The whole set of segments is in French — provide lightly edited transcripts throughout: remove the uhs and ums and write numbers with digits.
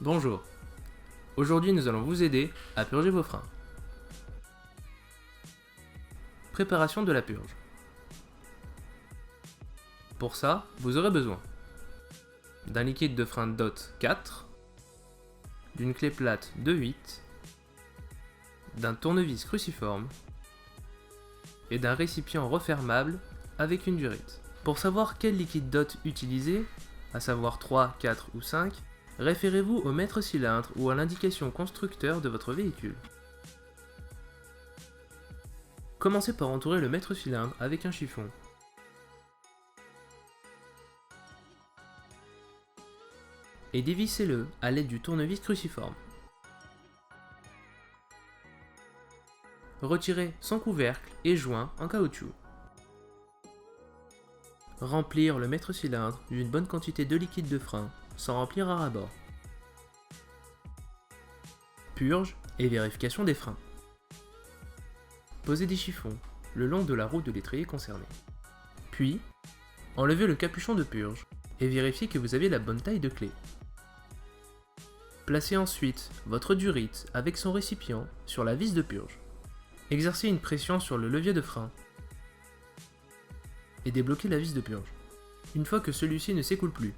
Bonjour, aujourd'hui nous allons vous aider à purger vos freins. Préparation de la purge. Pour ça, vous aurez besoin d'un liquide de frein DOT 4, d'une clé plate de 8, d'un tournevis cruciforme et d'un récipient refermable avec une durite. Pour savoir quel liquide DOT utiliser, à savoir 3, 4 ou 5, référez-vous au mètre cylindre ou à l'indication constructeur de votre véhicule. Commencez par entourer le mètre cylindre avec un chiffon. Et dévissez-le à l'aide du tournevis cruciforme. Retirez son couvercle et joint en caoutchouc. Remplir le mètre cylindre d'une bonne quantité de liquide de frein sans remplir à ras-bord. Purge et vérification des freins. Posez des chiffons le long de la roue de l'étrier concerné. Puis, enlevez le capuchon de purge et vérifiez que vous avez la bonne taille de clé. Placez ensuite votre durite avec son récipient sur la vis de purge. Exercez une pression sur le levier de frein et débloquez la vis de purge. Une fois que celui-ci ne s'écoule plus,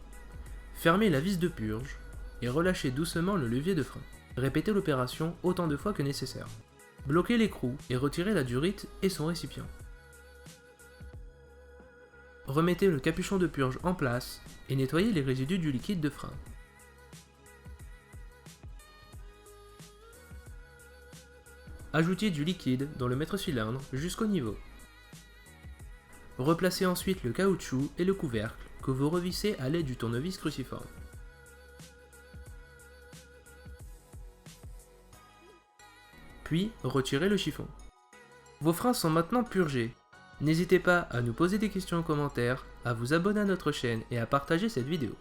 fermez la vis de purge et relâchez doucement le levier de frein. Répétez l'opération autant de fois que nécessaire. Bloquez l'écrou et retirez la durite et son récipient. Remettez le capuchon de purge en place et nettoyez les résidus du liquide de frein. Ajoutez du liquide dans le mètre cylindre jusqu'au niveau. Replacez ensuite le caoutchouc et le couvercle que vous revissez à l'aide du tournevis cruciforme. Puis retirez le chiffon. Vos freins sont maintenant purgés. N'hésitez pas à nous poser des questions en commentaire, à vous abonner à notre chaîne et à partager cette vidéo.